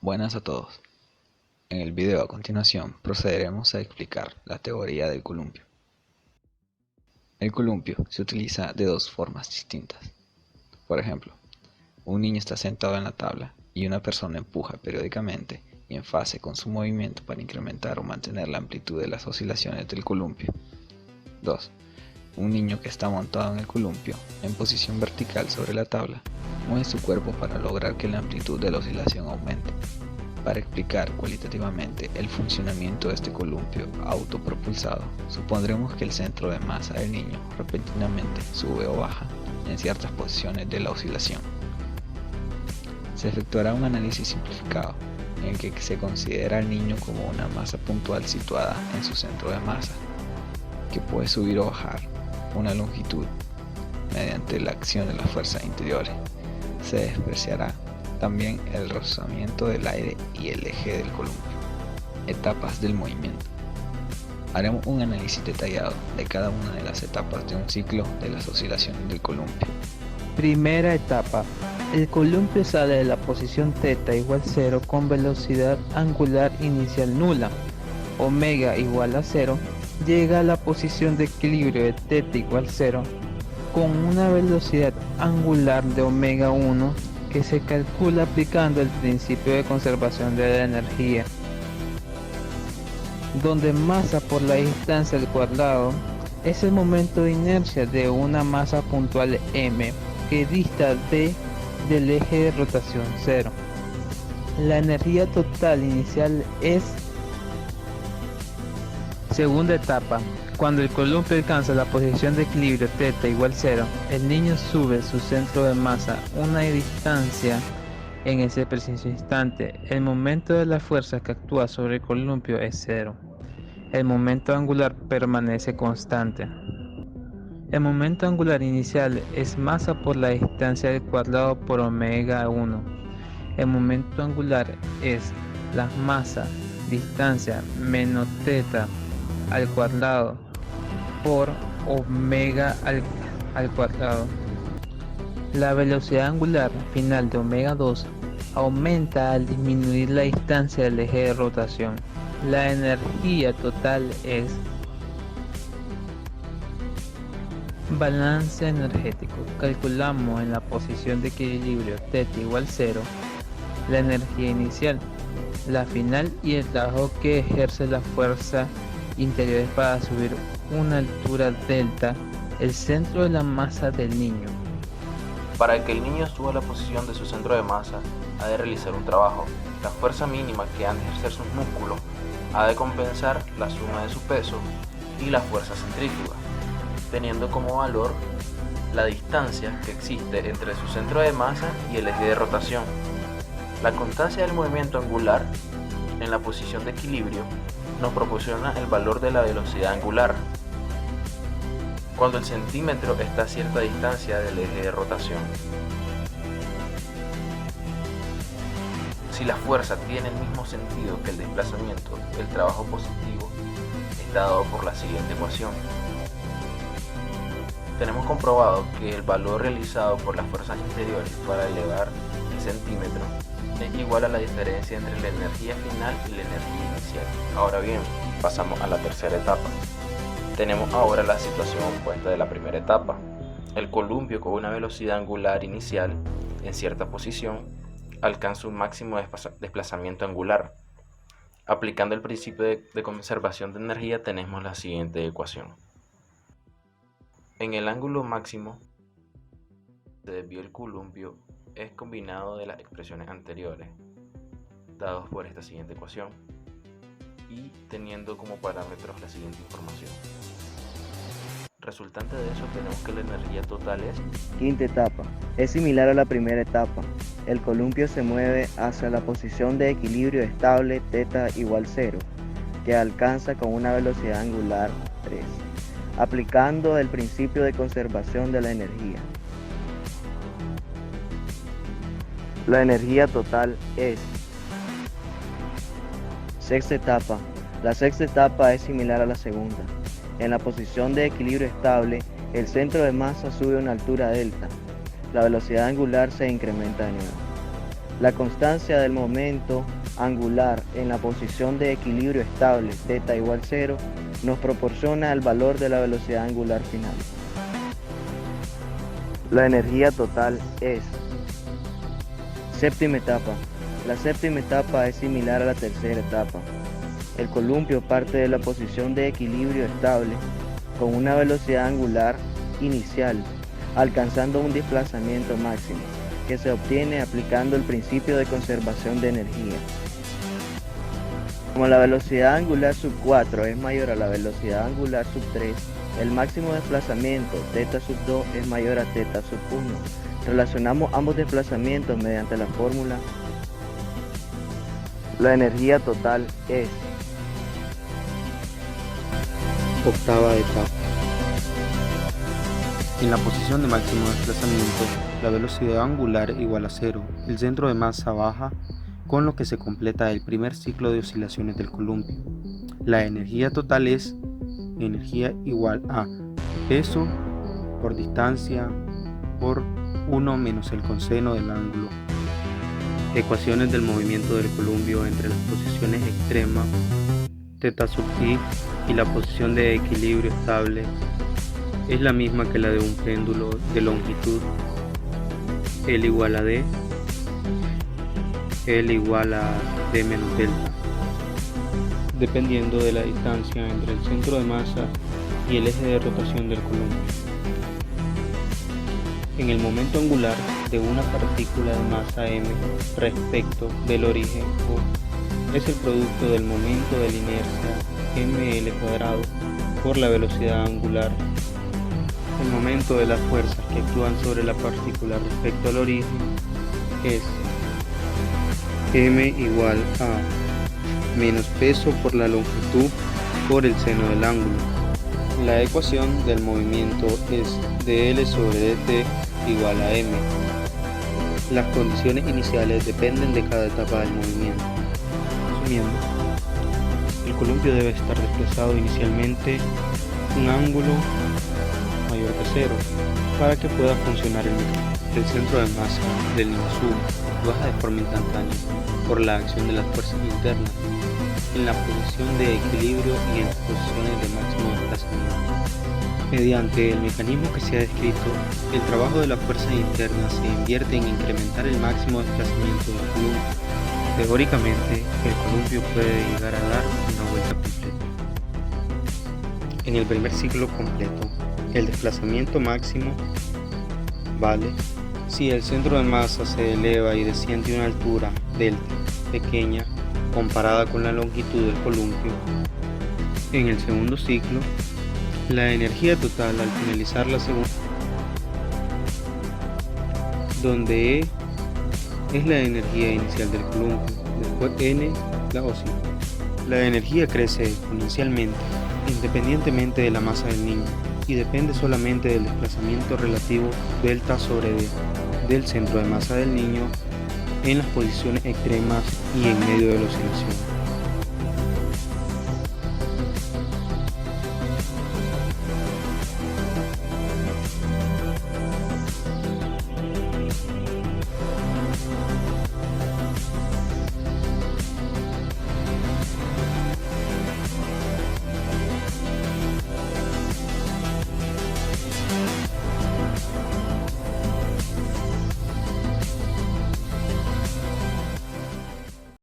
Buenas a todos. En el video a continuación procederemos a explicar la teoría del columpio. El columpio se utiliza de dos formas distintas. Por ejemplo, un niño está sentado en la tabla y una persona empuja periódicamente y en fase con su movimiento para incrementar o mantener la amplitud de las oscilaciones del columpio. 2. Un niño que está montado en el columpio en posición vertical sobre la tabla mueve su cuerpo para lograr que la amplitud de la oscilación aumente. Para explicar cualitativamente el funcionamiento de este columpio autopropulsado, supondremos que el centro de masa del niño repentinamente sube o baja en ciertas posiciones de la oscilación. Se efectuará un análisis simplificado en el que se considera al niño como una masa puntual situada en su centro de masa, que puede subir o bajar una longitud mediante la acción de las fuerzas interiores. Se despreciará también el rozamiento del aire y el eje del columpio. Etapas del movimiento. Haremos un análisis detallado de cada una de las etapas de un ciclo de las oscilaciones del columpio. Primera etapa. El columpio sale de la posición θ igual 0 con velocidad angular inicial nula. Omega igual a 0. Llega a la posición de equilibrio de θ igual 0 con una velocidad angular de omega 1 que se calcula aplicando el principio de conservación de la energía, donde masa por la distancia al cuadrado es el momento de inercia de una masa puntual m que dista del eje de rotación 0. La energía total inicial es segunda etapa. Cuando el columpio alcanza la posición de equilibrio θ igual 0, el niño sube su centro de masa una distancia en ese preciso instante. El momento de la fuerza que actúa sobre el columpio es 0. El momento angular permanece constante. El momento angular inicial es masa por la distancia al cuadrado por omega 1. El momento angular es la masa, distancia menos θ al cuadrado por omega al cuadrado. La velocidad angular final de omega 2 aumenta al disminuir la distancia del eje de rotación. La energía total es balance energético. Calculamos en la posición de equilibrio θ igual 0 la energía inicial, la final y el trabajo que ejerce la fuerza interior para subir una altura delta, el centro de la masa del niño. Para que el niño suba a la posición de su centro de masa, ha de realizar un trabajo. La fuerza mínima que han de ejercer sus músculos ha de compensar la suma de su peso y la fuerza centrífuga, teniendo como valor la distancia que existe entre su centro de masa y el eje de rotación. La constancia del movimiento angular en la posición de equilibrio nos proporciona el valor de la velocidad angular cuando el centímetro está a cierta distancia del eje de rotación. Si la fuerza tiene el mismo sentido que el desplazamiento, el trabajo positivo está dado por la siguiente ecuación. Tenemos comprobado que el valor realizado por las fuerzas interiores para elevar el centímetro es igual a la diferencia entre la energía final y la energía inicial. Ahora bien, pasamos a la tercera etapa. Tenemos ahora la situación opuesta de la primera etapa. El columpio con una velocidad angular inicial en cierta posición alcanza un máximo desplazamiento angular. Aplicando el principio de conservación de energía tenemos la siguiente ecuación. En el ángulo máximo se desvía el columpio es combinado de las expresiones anteriores, dados por esta siguiente ecuación, y teniendo como parámetros la siguiente información. Resultante de eso tenemos que la energía total es... Quinta etapa. Es similar a la primera etapa. El columpio se mueve hacia la posición de equilibrio estable θ igual 0, que alcanza con una velocidad angular 3, aplicando el principio de conservación de la energía. La energía total es... Sexta etapa. La sexta etapa es similar a la segunda. En la posición de equilibrio estable, el centro de masa sube a una altura delta. La velocidad angular se incrementa de nuevo. La constancia del momento angular en la posición de equilibrio estable θ igual 0 nos proporciona el valor de la velocidad angular final. La energía total es. Séptima etapa. La séptima etapa es similar a la tercera etapa. El columpio parte de la posición de equilibrio estable con una velocidad angular inicial, alcanzando un desplazamiento máximo, que se obtiene aplicando el principio de conservación de energía. Como la velocidad angular sub 4 es mayor a la velocidad angular sub 3, el máximo desplazamiento θ sub 2 es mayor a θ sub 1. Relacionamos ambos desplazamientos mediante la fórmula. La energía total es. Octava etapa. En la posición de máximo desplazamiento, la velocidad angular igual a 0, el centro de masa baja, con lo que se completa el primer ciclo de oscilaciones del columpio. La energía total es energía igual a peso por distancia por 1 menos el coseno del ángulo. Ecuaciones del movimiento del columpio entre las posiciones extremas θ sub i y la posición de equilibrio estable es la misma que la de un péndulo de longitud L igual a D, L igual a D menos delta, dependiendo de la distancia entre el centro de masa y el eje de rotación del columpio. En el momento angular de una partícula de masa m respecto del origen O es el producto del momento de la inercia ml² por la velocidad angular. El momento de las fuerzas que actúan sobre la partícula respecto al origen es m igual a menos peso por la longitud por el seno del ángulo. La ecuación del movimiento es dl sobre dt igual a m. Las condiciones iniciales dependen de cada etapa del movimiento. Resumiendo, el columpio debe estar desplazado inicialmente un ángulo mayor que 0 para que pueda funcionar el mecanismo. El centro de masa del niño sube, baja de forma instantánea por la acción de las fuerzas internas en la posición de equilibrio y en las posiciones de máximo desplazamiento. Mediante el mecanismo que se ha descrito, el trabajo de las fuerzas internas se invierte en incrementar el máximo desplazamiento del columpio. Teóricamente, el columpio puede llegar a dar una vuelta completa. En el primer ciclo completo, el desplazamiento máximo vale si el centro de masa se eleva y desciende a una altura delta pequeña comparada con la longitud del columpio. En el segundo ciclo, la energía total al finalizar la segunda, donde E es la energía inicial del columpio, después N la ósila. La energía crece exponencialmente, independientemente de la masa del niño, y depende solamente del desplazamiento relativo delta sobre D del centro de masa del niño en las posiciones extremas y en medio de la oscilación.